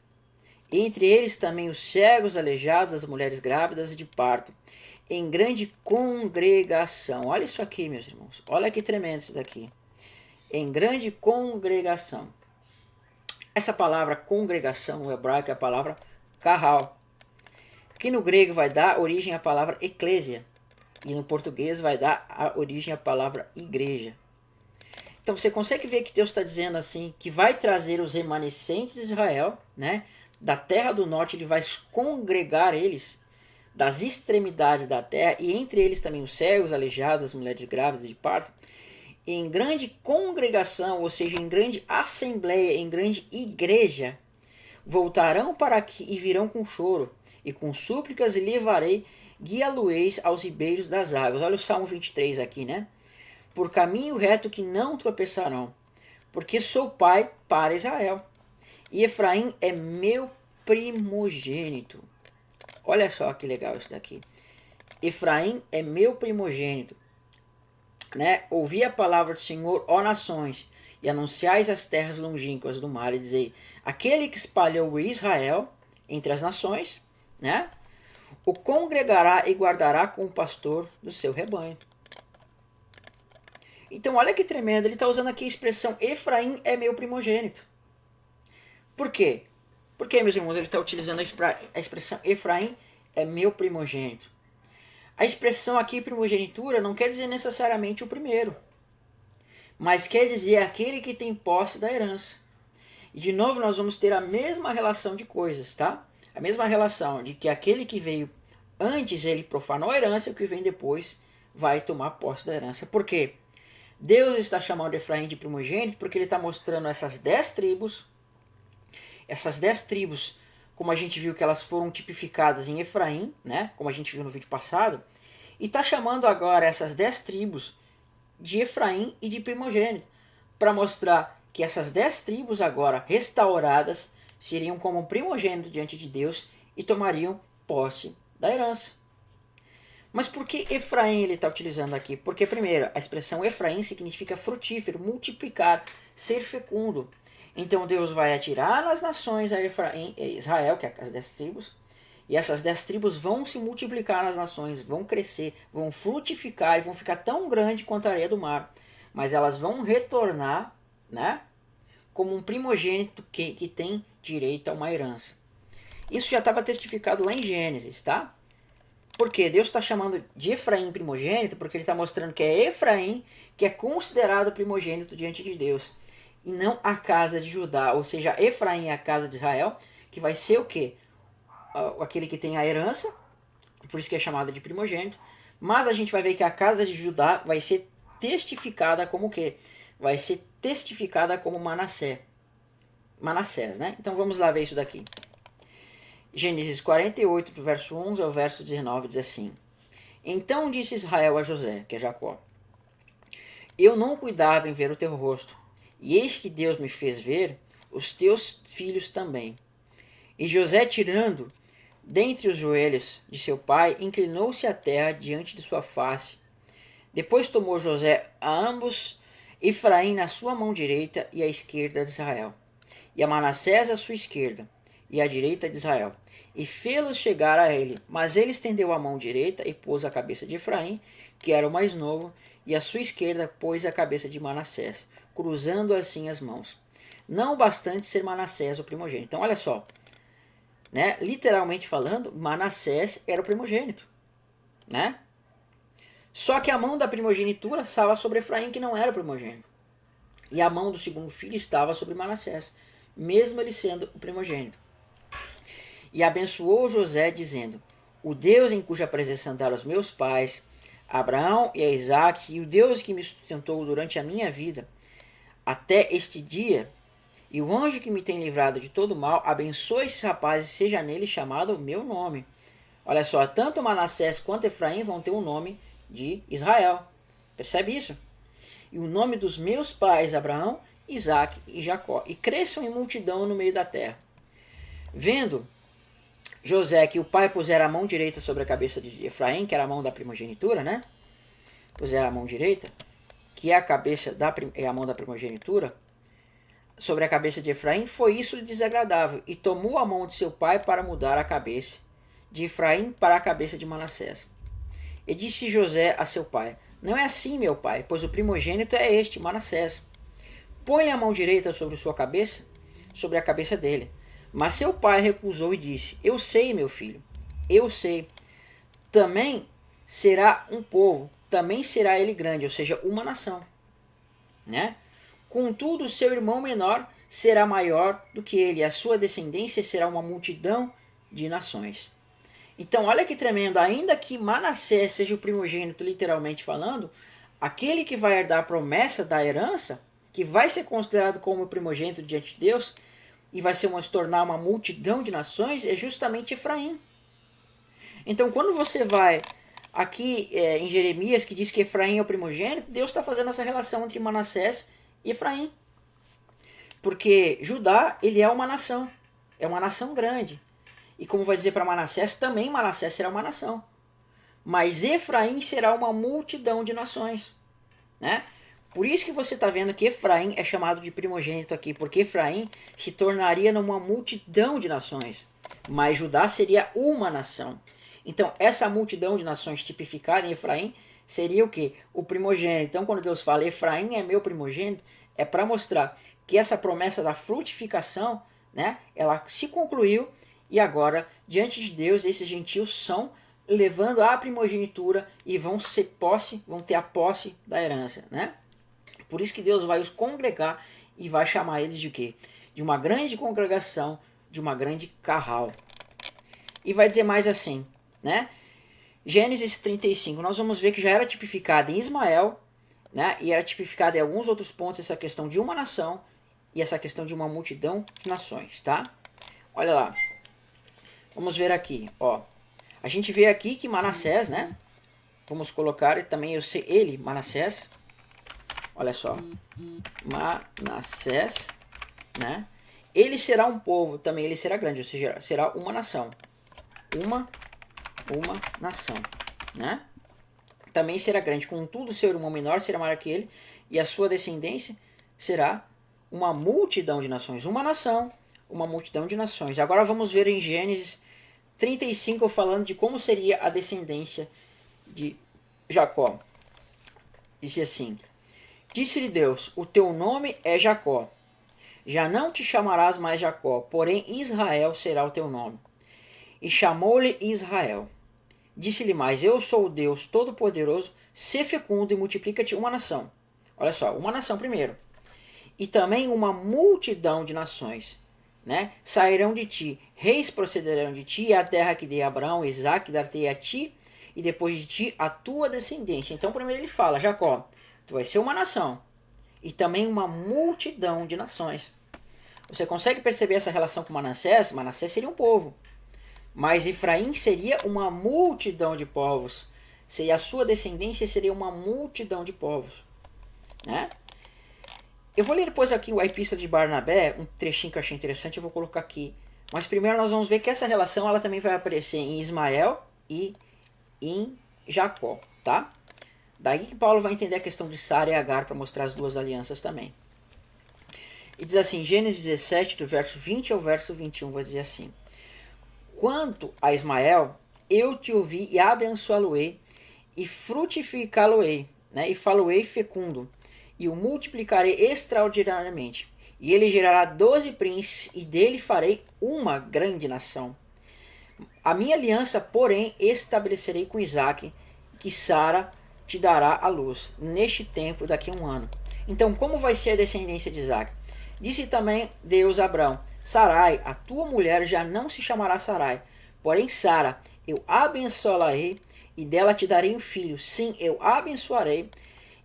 Entre eles também os cegos, aleijados, as mulheres grávidas e de parto, em grande congregação. Olha isso aqui, meus irmãos. Olha que tremendo isso daqui. Em grande congregação. Essa palavra congregação no hebraico é a palavra kahal, que no grego vai dar origem à palavra eclésia, e no português vai dar a origem à palavra igreja. Então você consegue ver que Deus está dizendo assim, que vai trazer os remanescentes de Israel, né? Da terra do norte, ele vai congregar eles das extremidades da terra, e entre eles também os cegos, aleijados, as mulheres grávidas de parto, em grande congregação, ou seja, em grande assembleia, em grande igreja, voltarão para aqui e virão com choro, e com súplicas levarei guia-lo-eis aos ribeiros das águas. Olha o Salmo 23 aqui, né? Por caminho reto que não tropeçarão, porque sou pai para Israel. E Efraim é meu primogênito. Olha só que legal isso daqui. Efraim é meu primogênito. Né? Ouvi a palavra do Senhor, ó nações, e anunciais as terras longínquas do mar, e dizei, aquele que espalhou Israel entre as nações, né? O congregará e guardará como pastor do seu rebanho. Então olha que tremendo, ele está usando aqui a expressão Efraim é meu primogênito. Por quê? Porque, meus irmãos, ele está utilizando a expressão Efraim é meu primogênito. A expressão aqui primogenitura não quer dizer necessariamente o primeiro, mas quer dizer aquele que tem posse da herança. E de novo nós vamos ter a mesma relação de coisas, tá? A mesma relação de que aquele que veio antes ele profanou a herança e o que vem depois vai tomar posse da herança. Por quê? Deus está chamando Efraim de primogênito porque ele está mostrando essas 10 tribos, como a gente viu que elas foram tipificadas em Efraim, né? Como a gente viu no vídeo passado, e está chamando agora essas 10 tribos de Efraim e de primogênito, para mostrar que essas 10 tribos agora restauradas seriam como primogênito diante de Deus e tomariam posse da herança. Mas por que Efraim ele está utilizando aqui? Porque primeiro, a expressão Efraim significa frutífero, multiplicar, ser fecundo. Então Deus vai atirar nas nações a Efraim, Israel, que é as 10 tribos, e essas 10 tribos vão se multiplicar nas nações, vão crescer, vão frutificar e vão ficar tão grande quanto a areia do mar. Mas elas vão retornar, né, como um primogênito que tem direito a uma herança. Isso já estava testificado lá em Gênesis, tá? Porque Deus está chamando de Efraim primogênito porque ele está mostrando que é Efraim que é considerado primogênito diante de Deus. E não a casa de Judá, ou seja, Efraim é a casa de Israel, que vai ser o quê? Aquele que tem a herança, por isso que é chamada de primogênito. Mas a gente vai ver que a casa de Judá vai ser testificada como o quê? Vai ser testificada como Manassés, né? Então vamos lá ver isso daqui. Gênesis 48, do verso 11 ao verso 19, diz assim: Então disse Israel a José, que é Jacó, eu não cuidava em ver o teu rosto, e eis que Deus me fez ver os teus filhos também. E José, tirando dentre os joelhos de seu pai, inclinou-se à terra diante de sua face. Depois tomou José a ambos, Efraim na sua mão direita e à esquerda de Israel, e a Manassés à sua esquerda e à direita de Israel, e fê-los chegar a ele. Mas ele estendeu a mão direita e pôs a cabeça de Efraim, que era o mais novo, e a sua esquerda pôs a cabeça de Manassés, cruzando assim as mãos. Não bastante ser Manassés o primogênito. Então olha só, né? Literalmente falando, Manassés era o primogênito, né? Só que a mão da primogenitura estava sobre Efraim, que não era o primogênito. E a mão do segundo filho estava sobre Manassés, mesmo ele sendo o primogênito. E abençoou José, dizendo: O Deus em cuja presença andaram os meus pais, Abraão e a Isaque, e o Deus que me sustentou durante a minha vida, até este dia, e o anjo que me tem livrado de todo mal, abençoe esses rapazes e seja nele chamado o meu nome. Olha só, tanto Manassés quanto Efraim vão ter o nome de Israel. Percebe isso? E o nome dos meus pais, Abraão, Isaque e Jacó, e cresçam em multidão no meio da terra. Vendo José que o pai pusera a mão direita sobre a cabeça de Efraim, que era a mão da primogenitura, né? Pusera a mão direita, que é a mão da primogenitura, sobre a cabeça de Efraim, foi isso lhe desagradável, e tomou a mão de seu pai para mudar a cabeça de Efraim para a cabeça de Manassés. E disse José a seu pai: Não é assim, meu pai, pois o primogênito é este, Manassés. Põe-lhe a mão direita sobre sua cabeça, sobre a cabeça dele. Mas seu pai recusou e disse: Eu sei, meu filho, eu sei. Também será um povo, também será ele grande, ou seja, uma nação, né? Contudo, seu irmão menor será maior do que ele, e a sua descendência será uma multidão de nações. Então, olha que tremendo, ainda que Manassés seja o primogênito, literalmente falando, aquele que vai herdar a promessa da herança, que vai ser considerado como primogênito diante de Deus, e vai se tornar uma multidão de nações, é justamente Efraim. Então, quando você vai aqui em Jeremias, que diz que Efraim é o primogênito, Deus está fazendo essa relação entre Manassés e Efraim. Porque Judá, ele é uma nação grande. E como vai dizer para Manassés, também Manassés será uma nação. Mas Efraim será uma multidão de nações, né? Por isso que você está vendo que Efraim é chamado de primogênito aqui, porque Efraim se tornaria numa multidão de nações, mas Judá seria uma nação. Então, essa multidão de nações tipificada em Efraim seria o quê? O primogênito. Então, quando Deus fala Efraim é meu primogênito, é para mostrar que essa promessa da frutificação, né, ela se concluiu e agora, diante de Deus, esses gentios são levando a primogenitura e vão ter a posse da herança, né? Por isso que Deus vai os congregar e vai chamar eles de quê? De uma grande congregação, de uma grande carral. E vai dizer mais assim, né? Gênesis 35, nós vamos ver que já era tipificado em Ismael, né? E era tipificado em alguns outros pontos essa questão de uma nação e essa questão de uma multidão de nações, tá? Olha lá. Vamos ver aqui, ó. A gente vê aqui que Manassés, né? Vamos colocar também ele, Manassés. Olha só. Manassés, né? Ele será um povo, também ele será grande, ou seja, será uma nação. Uma nação, né? Também será grande, contudo seu irmão menor será maior que ele, e a sua descendência será uma multidão de nações. Uma nação, uma multidão de nações. Agora vamos ver em Gênesis 35 falando de como seria a descendência de Jacó. Diz assim: Disse-lhe Deus, o teu nome é Jacó. Já não te chamarás mais Jacó, porém Israel será o teu nome. E chamou-lhe Israel. Disse-lhe mais, eu sou o Deus Todo-Poderoso, sê fecundo e multiplica-te uma nação. Olha só, uma nação primeiro. E também uma multidão de nações, né? Sairão de ti, reis procederão de ti, e a terra que dei a Abraão, Isaque, dar-te a ti, e depois de ti a tua descendência. Então primeiro ele fala, Jacó, tu vai ser uma nação, e também uma multidão de nações. Você consegue perceber essa relação com Manassés? Manassés seria um povo. Mas Efraim seria uma multidão de povos. E a sua descendência seria uma multidão de povos, né? Eu vou ler depois aqui a epístola de Barnabé, um trechinho que eu achei interessante, eu vou colocar aqui. Mas primeiro nós vamos ver que essa relação ela também vai aparecer em Ismael e em Jacó, tá? Daí que Paulo vai entender a questão de Sara e Agar para mostrar as duas alianças também. E diz assim, Gênesis 17, do verso 20 ao verso 21, vai dizer assim: Quanto a Ismael, eu te ouvi e abençoá-lo-ei, e frutificá-lo-ei, né? E fá-lo-ei fecundo, e o multiplicarei extraordinariamente. E ele gerará 12 príncipes, e dele farei uma grande nação. A minha aliança, porém, estabelecerei com Isaque, que Sara te dará a luz, neste tempo, daqui a um ano. Então, como vai ser a descendência de Isaque? Disse também Deus a Abrão, Sarai, a tua mulher já não se chamará Sarai, porém Sara, eu abençoá-la-ei, e dela te darei um filho. Sim, eu a abençoarei,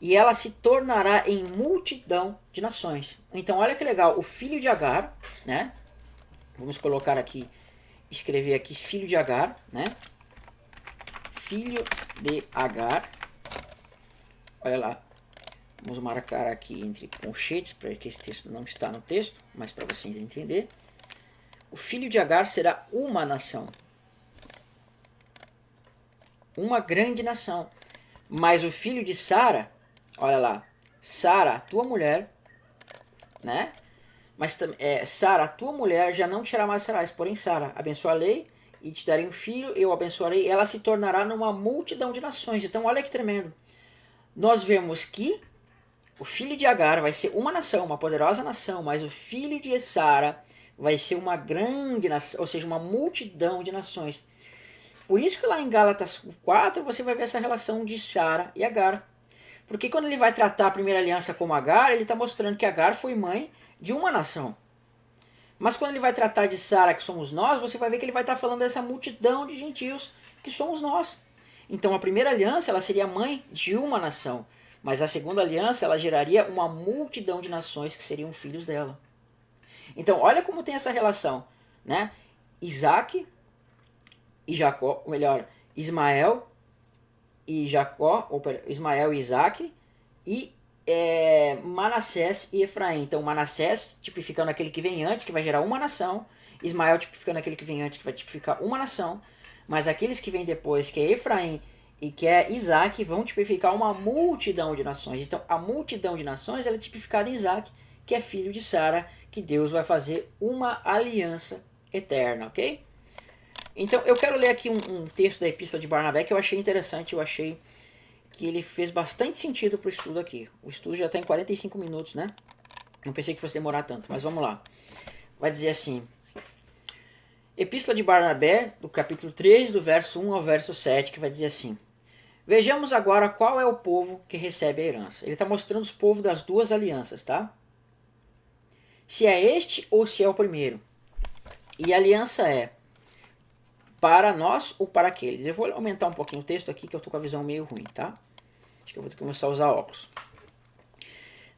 e ela se tornará em multidão de nações. Então, olha que legal, o filho de Agar, né? Vamos colocar aqui, escrever aqui, filho de Agar, né? Filho de Agar. Olha lá. Vamos marcar aqui entre conchetes, para que esse texto não está no texto, mas para vocês entenderem. O filho de Agar será uma nação. Uma grande nação. Mas o filho de Sara, olha lá, Sara, a tua mulher, né? Mas Sara, a tua mulher, já não te será mais Sarai, porém Sara, abençoarei e te darei um filho, eu abençoarei, ela se tornará numa multidão de nações. Então olha que tremendo. Nós vemos que o filho de Agar vai ser uma nação, uma poderosa nação, mas o filho de Sara vai ser uma grande nação, ou seja, uma multidão de nações. Por isso que lá em Gálatas 4 você vai ver essa relação de Sara e Agar. Porque quando ele vai tratar a primeira aliança como Agar, ele está mostrando que Agar foi mãe de uma nação. Mas quando ele vai tratar de Sara, que somos nós, você vai ver que ele vai estar falando dessa multidão de gentios que somos nós. Então a primeira aliança ela seria mãe de uma nação. Mas a segunda aliança ela geraria uma multidão de nações que seriam filhos dela. Então olha como tem essa relação, né? Isaac, e Jacó, ou melhor, Ismael e Jacó, ou Ismael e Isaac, e Manassés e Efraim. Então Manassés tipificando aquele que vem antes, que vai gerar uma nação, Ismael tipificando aquele que vem antes, que vai tipificar uma nação, mas aqueles que vêm depois, que é Efraim e que é Isaac, vão tipificar uma multidão de nações. Então a multidão de nações ela é tipificada em Isaac, que é filho de Sara, que Deus vai fazer uma aliança eterna, ok? Então eu quero ler aqui um texto da Epístola de Barnabé que eu achei interessante, eu achei que ele fez bastante sentido para o estudo aqui. O estudo já está em 45 minutos, né? Não pensei que fosse demorar tanto, mas vamos lá. Vai dizer assim: Epístola de Barnabé, do capítulo 3, do verso 1 ao verso 7, que vai dizer assim: Vejamos agora qual é o povo que recebe a herança. Ele está mostrando os povos das duas alianças, tá? Se é este ou se é o primeiro. E a aliança é para nós ou para aqueles. Eu vou aumentar um pouquinho o texto aqui, que eu estou com a visão meio ruim, tá? Acho que eu vou ter que começar a usar óculos.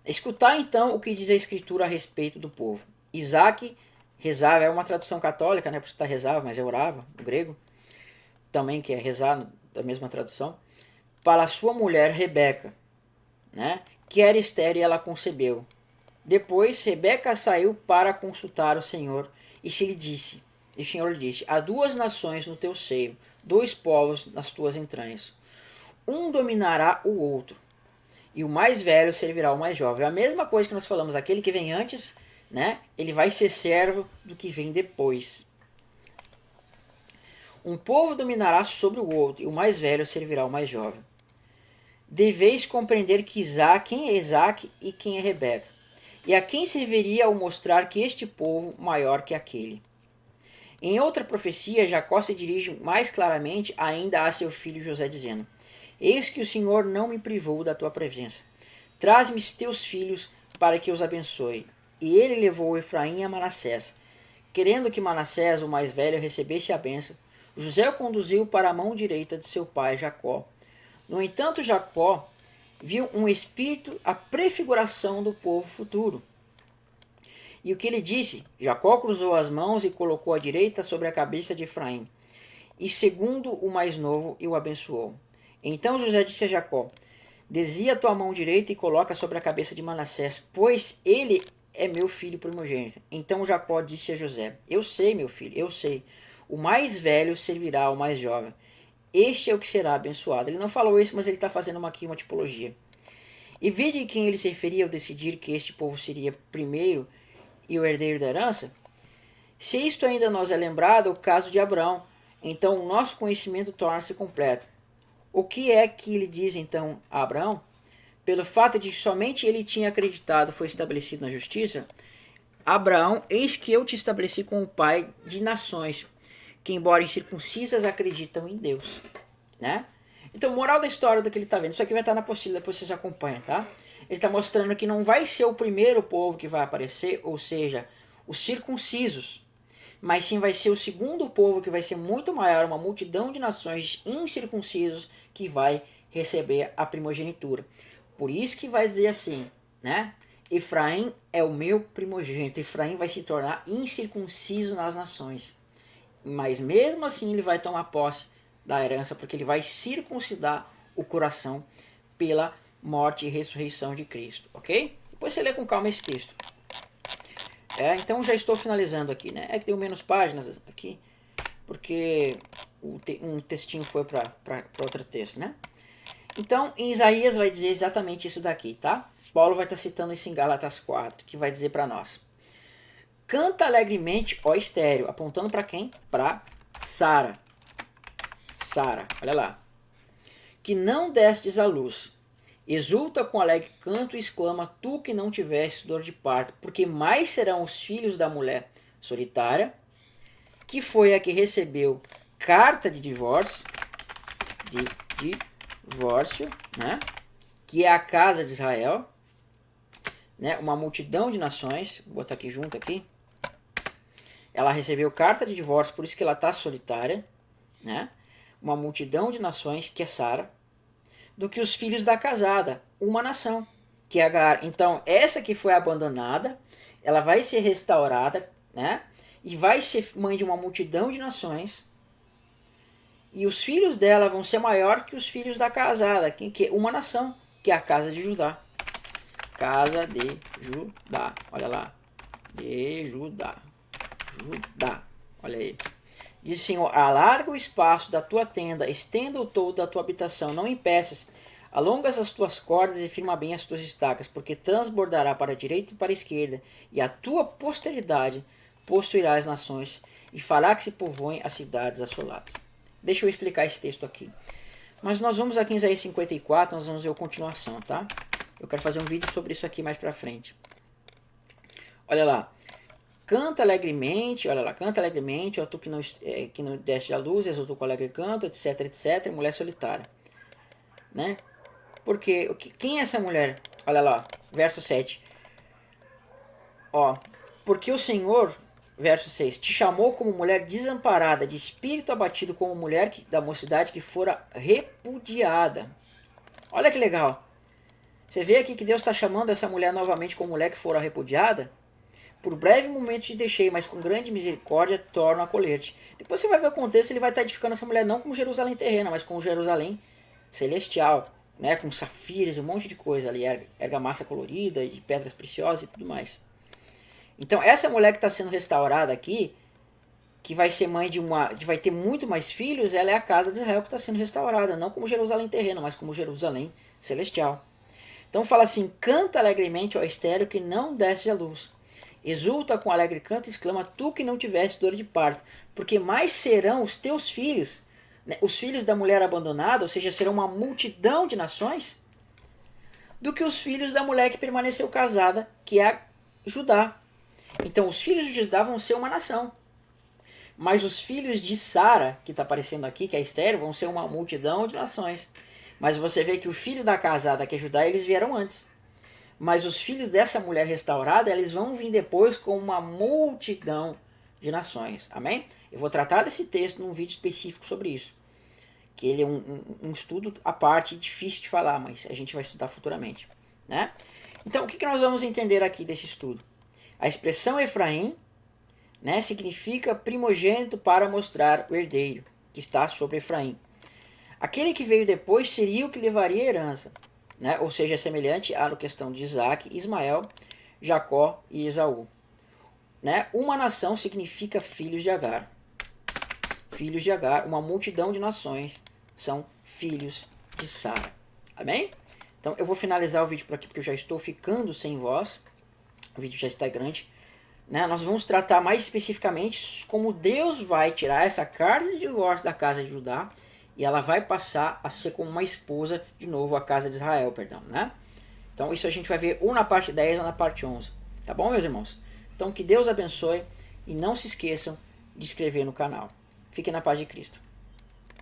Escutar então o que diz a Escritura a respeito do povo. Isaac rezava, é uma tradução católica, né? Por citar rezava, mas é orava, o grego. Também que é rezar, da mesma tradução. Para a sua mulher Rebeca, né? Que era estéril e ela concebeu. Depois Rebeca saiu para consultar o Senhor e se lhe disse, e o Senhor lhe disse: há duas nações no teu seio, dois povos nas tuas entranhas. Um dominará o outro, e o mais velho servirá ao mais jovem. É a mesma coisa que nós falamos, aquele que vem antes, né? Ele vai ser servo do que vem depois. Um povo dominará sobre o outro, e o mais velho servirá ao mais jovem. Deveis compreender que quem é Isaac e quem é Rebeca, e a quem serviria ao mostrar que este povo maior que aquele. Em outra profecia, Jacó se dirige mais claramente ainda a seu filho José, dizendo: Eis que o Senhor não me privou da tua presença. Traz-me teus filhos para que os abençoe. E ele levou Efraim a Manassés. Querendo que Manassés, o mais velho, recebesse a bênção, José o conduziu para a mão direita de seu pai Jacó. No entanto, Jacó viu um espírito, a prefiguração do povo futuro. E o que ele disse? Jacó cruzou as mãos e colocou a direita sobre a cabeça de Efraim. E segundo o mais novo, e o abençoou. Então José disse a Jacó: Desvia tua mão direita e coloca sobre a cabeça de Manassés, pois ele é meu filho primogênito. Então Jacó disse a José: Eu sei, meu filho, eu sei. O mais velho servirá ao mais jovem. Este é o que será abençoado. Ele não falou isso, mas ele está fazendo aqui uma tipologia. E vide quem ele se referia ao decidir que este povo seria primeiro e o herdeiro da herança? Se isto ainda nos é lembrado, o caso de Abraão, então o nosso conhecimento torna-se completo. O que é que ele diz então a Abraão? Pelo fato de que somente ele tinha acreditado foi estabelecido na justiça, Abraão, eis que eu te estabeleci como pai de nações, que embora incircuncisas acreditam em Deus, né? Então, moral da história do que ele está vendo, isso aqui vai estar na apostila, depois vocês acompanham, tá? Ele está mostrando que não vai ser o primeiro povo que vai aparecer, ou seja, os circuncisos, mas sim vai ser o segundo povo que vai ser muito maior, uma multidão de nações incircuncisos que vai receber a primogenitura. Por isso que vai dizer assim, né? Efraim é o meu primogênito, Efraim vai se tornar incircunciso nas nações. Mas mesmo assim ele vai tomar posse da herança, porque ele vai circuncidar o coração pela morte e ressurreição de Cristo, ok? Depois você lê com calma esse texto. Então já estou finalizando aqui, né? É que tem menos páginas aqui, porque um textinho foi para outro texto, né? Então em Isaías vai dizer exatamente isso daqui, tá? Paulo vai estar citando isso em Gálatas 4, que vai dizer para nós: Canta alegremente, ó estéreo, apontando para quem? Para Sara. Sara, olha lá. Que não destes à luz. Exulta com alegre canto e exclama, tu que não tiveste dor de parto, porque mais serão os filhos da mulher solitária, que foi a que recebeu carta de divórcio, né? Que é a casa de Israel, né? Uma multidão de nações, vou botar aqui junto aqui. Ela recebeu carta de divórcio, por isso que ela está solitária, né? Uma multidão de nações, que é Sara, do que os filhos da casada, uma nação, que é Agar. Então, essa que foi abandonada, ela vai ser restaurada, né? E vai ser mãe de uma multidão de nações, E os filhos dela vão ser maior que os filhos da casada, que é uma nação, que é a casa de Judá. Casa de Judá. Olha lá. De Judá. Judá. Olha aí. Diz o Senhor: alarga o espaço da tua tenda, estenda o todo da tua habitação, não impeças. Alongas as tuas cordas e firma bem as tuas estacas, porque transbordará para a direita e para a esquerda, e a tua posteridade possuirá as nações, e fará que se povoem as cidades assoladas. Deixa eu explicar esse texto aqui. Mas nós vamos aqui em Isaías 54, nós vamos ver a continuação, tá? Eu quero fazer um vídeo sobre isso aqui mais pra frente. Olha lá. Canta alegremente, olha lá, canta alegremente, ó tu que não deste a luz, exultou com alegre canto, etc, etc, mulher solitária. Né? Porque, quem é essa mulher? Olha lá, verso 7. Ó, porque o Senhor, verso 6, te chamou como mulher desamparada, de espírito abatido, como mulher da mocidade que fora repudiada. Olha que legal. Você vê aqui que Deus está chamando essa mulher novamente como mulher que fora repudiada. Por breve momento te deixei, mas com grande misericórdia torno a acolher-te. Depois você vai ver o contexto, ele vai estar edificando essa mulher não como Jerusalém terrena, mas como Jerusalém celestial, né? Com safiras, um monte de coisa ali, argamassa colorida, de pedras preciosas e tudo mais. Então essa mulher que está sendo restaurada aqui, que vai ser mãe que vai ter muito mais filhos, ela é a casa de Israel que está sendo restaurada, não como Jerusalém terrena, mas como Jerusalém celestial. Então fala assim: canta alegremente, ó estéril, que não desce a luz. Exulta com alegre canto e exclama, tu que não tiveste dor de parto, porque mais serão os teus filhos, né, os filhos da mulher abandonada, ou seja, serão uma multidão de nações, do que os filhos da mulher que permaneceu casada, que é Judá. Então os filhos de Judá vão ser uma nação, mas os filhos de Sara, que está aparecendo aqui, que é estéril, vão ser uma multidão de nações. Mas você vê que o filho da casada, que é Judá, eles vieram antes. Mas os filhos dessa mulher restaurada, eles vão vir depois com uma multidão de nações. Amém? Eu vou tratar desse texto num vídeo específico sobre isso. Que ele é um estudo à parte, difícil de falar, mas a gente vai estudar futuramente. Né? Então, o que nós vamos entender aqui desse estudo? A expressão Efraim, né, significa primogênito para mostrar o herdeiro, que está sobre Efraim. Aquele que veio depois seria o que levaria a herança. Né? Ou seja, semelhante à questão de Isaac, Ismael, Jacó e Esaú. Né? Uma nação significa filhos de Agar. Filhos de Agar, uma multidão de nações são filhos de Sara. Amém? Então eu vou finalizar o vídeo por aqui porque eu já estou ficando sem voz. O vídeo já está grande. Né? Nós vamos tratar mais especificamente como Deus vai tirar essa carta de divórcio da casa de Judá e ela vai passar a ser como uma esposa de novo a casa de Israel, perdão, né? Então isso a gente vai ver ou na parte 10 ou na parte 11, tá bom, meus irmãos? Então que Deus abençoe e não se esqueçam de inscrever no canal. Fiquem na paz de Cristo.